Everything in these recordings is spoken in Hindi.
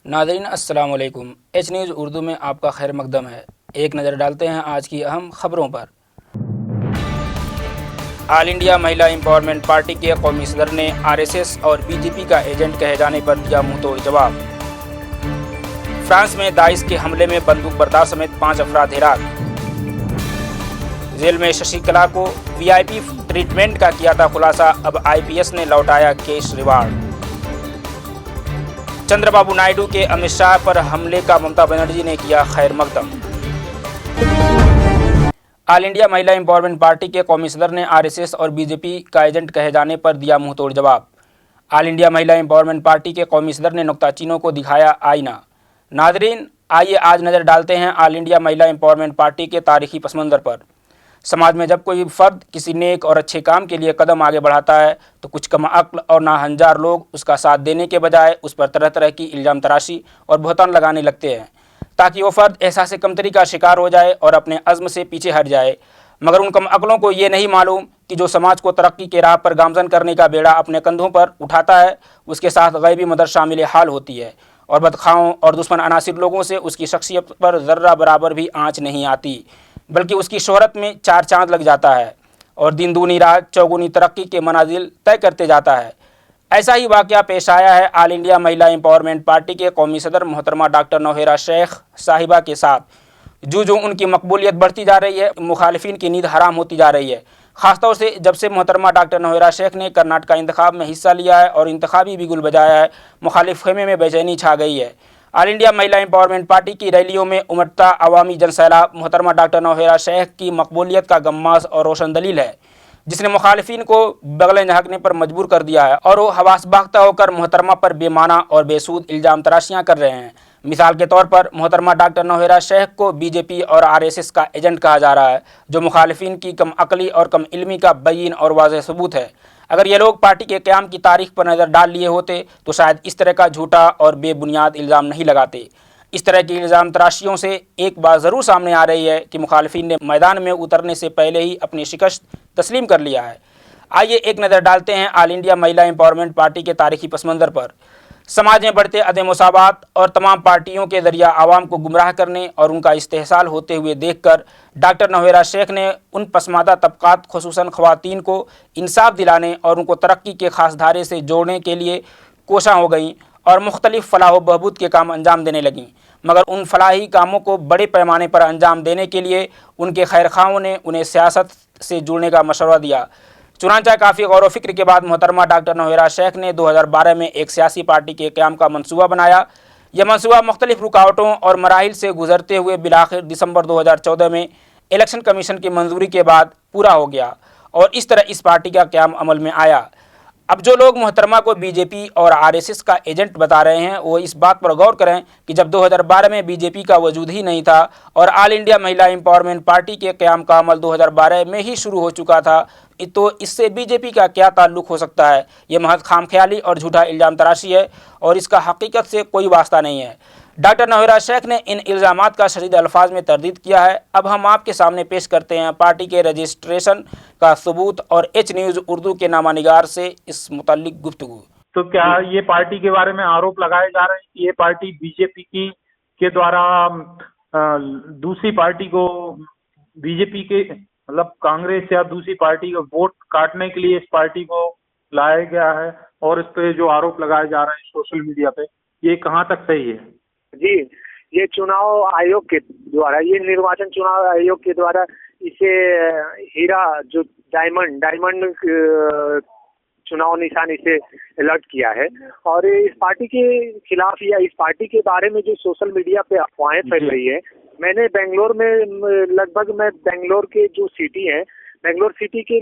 नाज़रीन अस्सलाम वालेकुम। एच न्यूज़ उर्दू में आपका खैर मकदम है। एक नज़र डालते हैं आज की अहम खबरों पर। All India Mahila empowerment party के कौमी सदर ने आरएसएस और बीजेपी का एजेंट कहे जाने पर दिया मुंह तोड़ जवाब। फ्रांस में दाइश के हमले में बंदूक बरदार समेत 5 अफराद हिराक। जेल में शशिकला को वीआईपी ट्रीटमेंट का किया था खुलासा, अब आईपीएस ने लौटाया केस रिवार्ड। चंद्रबाबू नायडू के अमित शाह पर हमले का ममता बनर्जी ने किया खैर मकदम। All India Mahila empowerment party के कौमी सदर ने आरएसएस और बीजेपी का एजेंट कहे जाने पर दिया मुंह तोड़ जवाब। All India Mahila empowerment party के कौमी सदर ने नुक्ताचीनों को दिखाया आईना। नाजरीन, आइए आज नज़र डालते हैं all India Mahila empowerment party के तारीखी पसमंज़र पर। समाज में जब कोई फ़र्द किसी नेक और अच्छे काम के लिए कदम आगे बढ़ाता है तो कुछ कम अक्ल और नाहंजार लोग उसका साथ देने के बजाय उस पर तरह तरह की इल्ज़ाम तराशी और बहतान लगाने लगते हैं ताकि वो फ़र्द एहसास कमतरी का शिकार हो जाए और अपने अज़्म से पीछे हट जाए। मगर उन कम अक्लों को ये नहीं मालूम कि जो समाज को तरक्की के राह पर गामजन करने का बेड़ा अपने कंधों पर उठाता है उसके साथ गैबी मदद शामिल हाल होती है और बदखाओं और दुश्मन अनासिर लोगों से उसकी शख्सियत पर ज़र्रा बराबर भी आँच नहीं आती, बल्कि उसकी शोहरत में 4 चांद लग जाता है और दिन दूनी रात चौगुनी तरक्की के मनाजिल तय करते जाता है। ऐसा ही वाक़या पेश आया है all India Mahila empowerment party के कौमी सदर मोहतरमा डॉक्टर नौहेरा शेख साहिबा के साथ। जो उनकी मकबूलियत बढ़ती जा रही है, मुखालिफिन की नींद हराम होती जा रही है, ख़ासतौर से जब से मोहतरमा डॉक्टर नौहेरा शेख ने कर्नाटका इंतखाब में हिस्सा लिया है और इंतखाबी बिगुल बजाया है, मुखालिफ खेमे में बेचैनी छा गई है। All India Mahila empowerment party की रैलियों में उमड़ता अवामी जनसैलाब मोहतरमा डॉक्टर नौहेरा शेख की मकबूलियत का गम्मास और रोशन दलील है, जिसने मुखालिफिन को बगलें झाँकने पर मजबूर कर दिया है और वो हवास बाख्ता होकर मोहतरमा पर बेमाना और बेसूद इल्ज़ाम तराशियाँ कर रहे हैं। मिसाल के तौर पर मोहतरमा डॉक्टर नौहेरा शेख को बीजेपी और आरएसएस का एजेंट कहा जा रहा है, जो मुखालिफिन की कम अकली और कम इल्मी का बयीन और वाज़ेह सबूत है। अगर ये लोग पार्टी के क़याम की तारीख पर नज़र डाल लिए होते तो शायद इस तरह का झूठा और बेबुनियाद इल्ज़ाम नहीं लगाते। इस तरह की इल्ज़ाम तराशियों से एक बात ज़रूर सामने आ रही है कि मुखालिफिन ने मैदान में उतरने से पहले ही अपनी शिकस्त तस्लीम कर लिया है। आइए एक नज़र डालते हैं all India Mahila empowerment party के तारीखी पसमंज़र पर। समाज में बढ़ते अदम मुसावात और तमाम पार्टियों के ज़रिया आवाम को गुमराह करने और उनका इस्तेहसाल होते हुए देखकर डॉक्टर नौहेरा शेख ने उन पसमादा तबक़ात खुसूसन ख़वातीन को इंसाफ दिलाने और उनको तरक्की के ख़ास धारे से जोड़ने के लिए कोशां हो गईं और मुख्तलिफ़ फ़लाह व बहबूद के काम अंजाम देने लगीं। मगर उन फलाही कामों को बड़े पैमाने पर अंजाम देने के लिए उनके खैरखाओं ने उन्हें सियासत से जुड़ने का मशवरा दिया। चुनांचे काफ़ी गौर व फिक्र के बाद मोहतरमा डॉक्टर नौहेरा शेख ने 2012 में एक सियासी पार्टी के क़याम का मनसूबा बनाया। यह मनसूबा मुख्तलिफ़ रुकावटों और मराहिल से गुजरते हुए बिलाखिर दिसंबर 2014 में इलेक्शन कमीशन की मंजूरी के बाद पूरा हो गया और इस तरह इस पार्टी का क़याम अमल में आया। अब जो लोग मोहतरमा को बीजेपी और आरएसएस का एजेंट बता रहे हैं वो इस बात पर गौर करें कि जब 2012 में बीजेपी का वजूद ही नहीं था और all India Mahila empowerment party के क़याम का अमल 2012 में ही शुरू हो चुका था, तो इससे बीजेपी का क्या ताल्लुक़ हो सकता है। ये महज खामख्याली और झूठा इल्ज़ाम तराशी है और इसका हकीकत से कोई वास्ता नहीं है। डॉक्टर नौहेरा शेख ने इन इल्ज़ामात का शदीद अल्फाज में तरदीद किया है। अब हम आपके सामने पेश करते हैं पार्टी के रजिस्ट्रेशन का सबूत और एच न्यूज़ उर्दू के नामानिगार से इस मुतल्लिक गुफ्तगू। तो क्या ये पार्टी के बारे में आरोप लगाए जा रहे हैं कि ये पार्टी बीजेपी की के द्वारा दूसरी पार्टी को बीजेपी के मतलब कांग्रेस या दूसरी पार्टी का वोट काटने के लिए इस पार्टी को लाया गया है, और इस पे जो आरोप लगाए जा रहे हैं सोशल मीडिया पे, ये कहाँ तक सही है? जी, ये चुनाव आयोग के द्वारा, ये निर्वाचन चुनाव आयोग के द्वारा इसे हीरा जो डायमंड चुनाव निशान इसे अलर्ट किया है और इस पार्टी के खिलाफ या इस पार्टी के बारे में जो सोशल मीडिया पे अफवाहें फैल रही है। मैंने बेंगलोर में मैं बेंगलोर के जो सिटी है, बेंगलोर सिटी के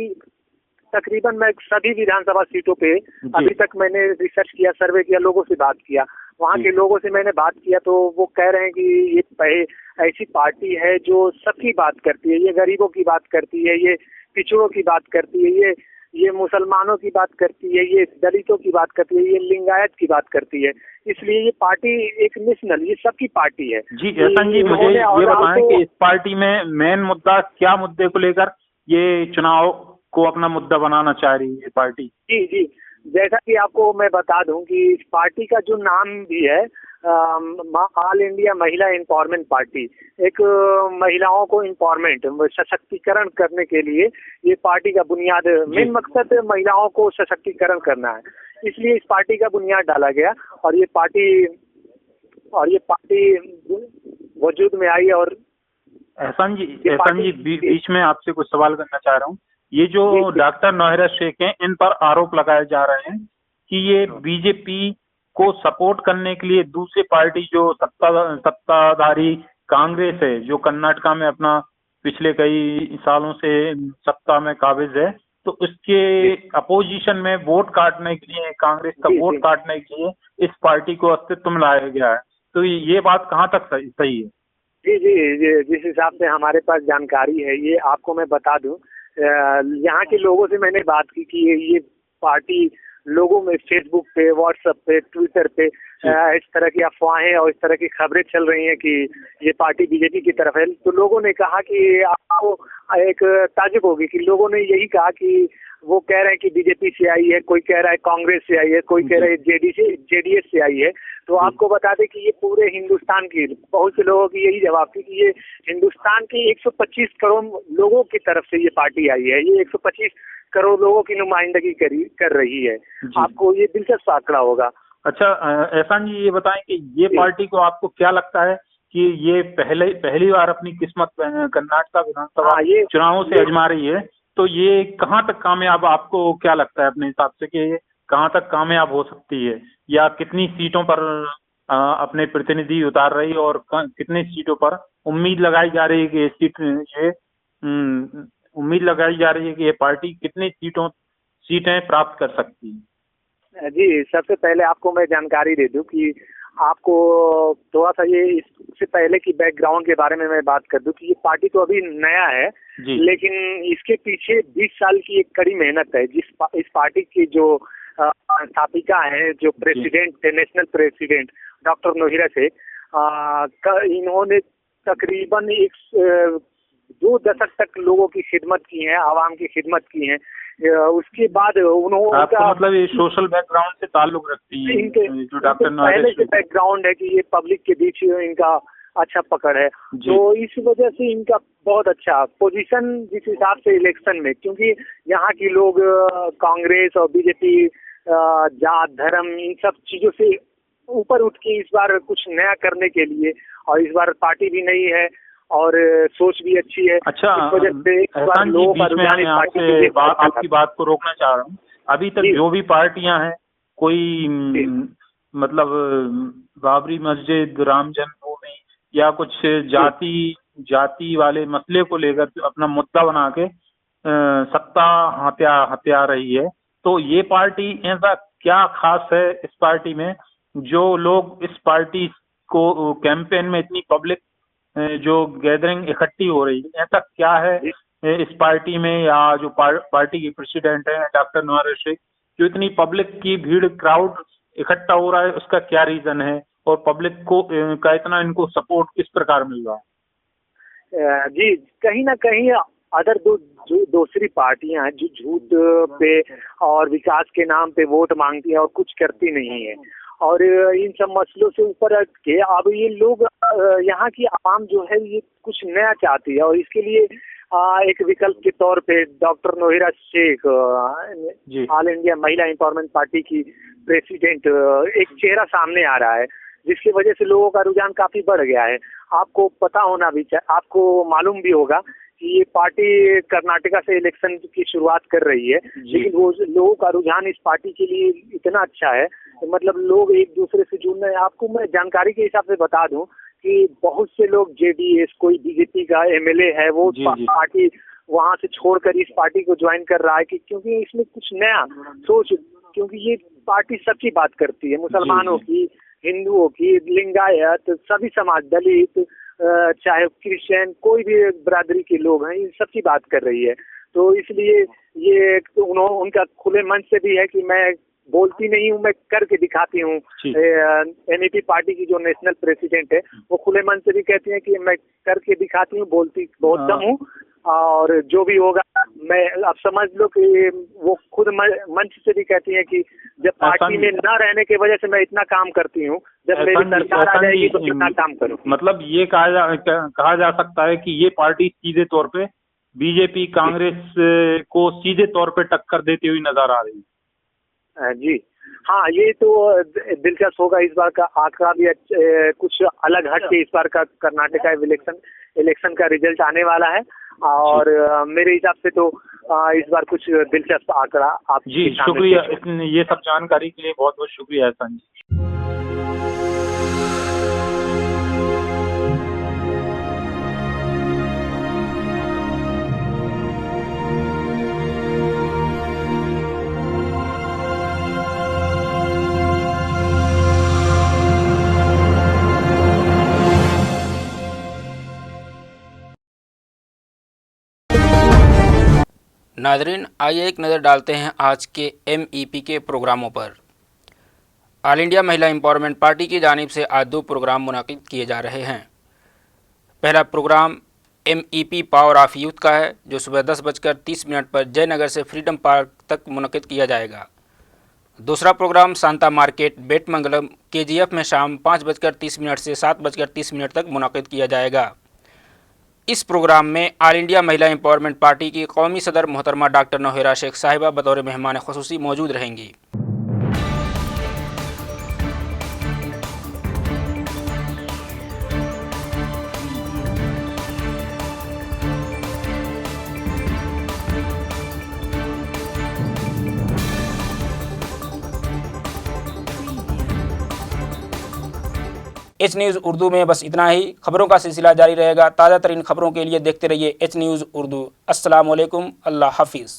तकरीबन मैं सभी विधानसभा सीटों पे अभी तक मैंने रिसर्च किया, सर्वे किया, लोगों से बात किया। वहाँ के लोगों से मैंने बात किया तो वो कह रहे हैं कि ये ऐसी पार्टी है जो सबकी बात करती है, ये गरीबों की बात करती है, ये पिछड़ों की बात करती है, ये मुसलमानों की बात करती है, ये दलितों की बात करती है, ये लिंगायत की बात करती है। इसलिए ये पार्टी एक नेशनल, ये सबकी पार्टी है। जी एहसन जी, मुझे ये बताएं कि इस पार्टी में मेन मुद्दा क्या मुद्दे को लेकर ये चुनाव को अपना मुद्दा बनाना चाह रही है पार्टी? जी, जैसा कि आपको मैं बता दूं कि इस पार्टी का जो नाम भी है all India Mahila empowerment party, एक महिलाओं को एम्पावरमेंट सशक्तिकरण करने के लिए ये पार्टी का बुनियाद, मेन मकसद महिलाओं को सशक्तिकरण करना है, इसलिए इस पार्टी का बुनियाद डाला गया और ये पार्टी वजूद में आई। और एहसान जी बीच में आपसे कुछ सवाल करना चाह रहा हूँ। ये जो डॉक्टर नौहरा शेख हैं, इन पर आरोप लगाए जा रहे हैं कि ये बीजेपी को सपोर्ट करने के लिए दूसरी पार्टी जो सत्ताधारी कांग्रेस है, जो कर्नाटका में अपना पिछले कई सालों से सत्ता में काबिज है, तो उसके अपोजिशन में वोट काटने के लिए, कांग्रेस का वोट काटने के लिए इस पार्टी को अस्तित्व में लाया गया है। तो ये बात कहाँ तक सही है? जी, जिस हिसाब से हमारे पास जानकारी है, ये आपको मैं बता दूं, यहाँ के लोगों से मैंने बात की कि ये पार्टी लोगों में फेसबुक पे, व्हाट्सएप पे, ट्विटर पे इस तरह की अफवाहें और इस तरह की खबरें चल रही हैं कि ये पार्टी बीजेपी की तरफ है। तो लोगों ने कहा कि आपको एक ताज्जुब होगी कि लोगों ने यही कहा कि वो कह रहे हैं कि बीजेपी से आई है, कोई कह रहा है कांग्रेस से आई है, कोई कह रहा है जेडीएस से आई है। तो आपको बता दें कि ये पूरे हिंदुस्तान की, बहुत से लोगों की यही जवाब थी कि ये हिंदुस्तान के 125 करोड़ लोगों की तरफ से ये पार्टी आई है, ये 125 करोड़ लोगों की नुमाइंदगी कर रही है। आपको ये दिलचस्प आंकड़ा होगा। अच्छा एहसान जी, ये बताएं कि ये पार्टी को आपको क्या लगता है कि ये पहली बार अपनी किस्मत कर्नाटक विधानसभा चुनावों से आजमा रही है, तो ये कहाँ तक कामयाब, आपको क्या लगता है अपने हिसाब से कि ये कहाँ तक कामयाब हो सकती है, या कितनी सीटों पर अपने प्रतिनिधि उतार रही है और कितनी सीटों पर उम्मीद लगाई जा रही है कि उम्मीद लगाई जा रही है कि ये पार्टी कितनी सीटें प्राप्त कर सकती है? जी, सबसे पहले आपको मैं जानकारी दे दूं कि आपको थोड़ा सा ये इससे पहले की बैकग्राउंड के बारे में मैं बात कर दूं कि ये पार्टी तो अभी नया है, लेकिन इसके पीछे 20 साल की एक कड़ी मेहनत है। इस पार्टी की जो स्थापिका है, जो प्रेसिडेंट थे, national president doctor Nowhera Shaikh, इन्होंने तकरीबन 2 दशक तक लोगों की खिदमत की है, आवाम की खिदमत की है। उसके बाद उन्होंने मतलब ये सोशल बैकग्राउंड से ताल्लुक रखती है, जो डॉक्टर पहले से बैकग्राउंड है कि ये पब्लिक के बीच इनका अच्छा पकड़ है, तो इस वजह से इनका बहुत अच्छा पोजीशन जिस हिसाब से इलेक्शन में, क्योंकि यहाँ के लोग कांग्रेस और बीजेपी, जात धर्म, इन सब चीजों से ऊपर उठ के इस बार कुछ नया करने के लिए, और इस बार पार्टी भी नई है और सोच भी अच्छी है। अच्छा, इस वजह से इस बार लोगों का रुझान इस पार्टी की आपकी बात को रोकना चाह रहा हूँ। अभी तक जो भी पार्टियां हैं, कोई मतलब बाबरी मस्जिद, राम जन्मभूमि या कुछ जाति वाले मसले को लेकर अपना मुद्दा बना के सत्ता हत्या रही है, तो ये पार्टी, ऐसा क्या खास है इस पार्टी में जो लोग इस पार्टी को कैंपेन में इतनी पब्लिक जो गैदरिंग इकट्ठी हो रही है, ऐसा क्या है इस पार्टी में, या जो पार्टी की प्रेसिडेंट है डॉक्टर नौहरा शेख, जो इतनी पब्लिक की भीड़, क्राउड इकट्ठा हो रहा है, उसका क्या रीजन है और पब्लिक को का इतना इनको सपोर्ट किस प्रकार मिल रहा है? जी, कहीं ना कहीं अदर दूसरी पार्टियां हैं जो झूठ पे और विकास के नाम पे वोट मांगती हैं और कुछ करती नहीं है, और इन सब मसलों से ऊपर हट के अब ये लोग, यहाँ की आवाम जो है, ये कुछ नया चाहती है, और इसके लिए एक विकल्प के तौर पे doctor Nowhera Shaikh, all India Mahila empowerment party की प्रेसिडेंट, एक चेहरा सामने आ रहा है, जिसकी वजह से लोगों का रुझान काफी बढ़ गया है। आपको पता होना भी चाहिए, आपको मालूम भी होगा कि ये पार्टी कर्नाटका से इलेक्शन की शुरुआत कर रही है, लेकिन वो लोगों का रुझान इस पार्टी के लिए इतना अच्छा है, मतलब लोग एक दूसरे से जुड़ रहे हैं। आपको मैं जानकारी के हिसाब से बता दूं कि बहुत से लोग जेडीएस, कोई बीजेपी का एमएलए है, वो पार्टी वहां से छोड़कर इस पार्टी को ज्वाइन कर रहा है कि क्योंकि इसमें कुछ नया सोच, क्योंकि ये पार्टी सबकी बात करती है, मुसलमानों की, हिंदुओं की, लिंगायत, सभी समाज, दलित, चाहे क्रिश्चियन, कोई भी बिरादरी के लोग हैं, इन सबकी बात कर रही है। तो इसलिए ये उनका खुले मन से भी है कि मैं बोलती नहीं हूँ, मैं करके दिखाती हूँ। एनईपी पार्टी की जो नेशनल प्रेसिडेंट है, वो खुले मन से भी कहती हैं कि मैं करके दिखाती हूँ, बोलती बहुत कम हूँ, और जो भी होगा मैं अब समझ लो कि वो खुद मंच से भी कहती हैं कि जब पार्टी में न रहने की वजह से मैं इतना काम करती हूँ, जब मेरी सरकार आ जाएगी तो कितना काम करूँ। मतलब ये कहा जा सकता है कि ये पार्टी सीधे तौर पे बीजेपी कांग्रेस को सीधे तौर पे टक्कर देती हुई नजर आ रही है। जी हाँ, ये तो दिलचस्प होगा। इस बार का आंकड़ा भी कुछ अलग हट के इस बार का कर्नाटक इलेक्शन का रिजल्ट आने वाला है और मेरे हिसाब से तो इस बार कुछ दिलचस्प आंकड़ा आप जी। शुक्रिया, ये सब जानकारी के लिए बहुत बहुत शुक्रिया एहसान जी। नाज़रीन, आइए एक नज़र डालते हैं आज के MEP के प्रोग्रामों पर। All India Mahila empowerment party की जानिब से आज 2 प्रोग्राम मुनाकिद किए जा रहे हैं। पहला program MEP power of youth का है, जो सुबह 10:30 पर जयनगर से फ्रीडम पार्क तक मुनाकिद किया जाएगा। दूसरा प्रोग्राम सांता मार्केट बेटमंगलम KGF में शाम 5:30 से 7:30 तक मुनाकिद किया जाएगा। इस प्रोग्राम में all India Mahila empowerment party की कौमी सदर मोहतरमा डॉक्टर नौहेरा शेख साहिबा बतौर मेहमान ख़ुसूसी मौजूद रहेंगी। एच न्यूज़ उर्दू में बस इतना ही। खबरों का सिलसिला जारी रहेगा। ताज़ा तरीन खबरों के लिए देखते रहिए HNEWS उर्दू। अस्सलाम वालेकुम, अल्लाह हाफिज़।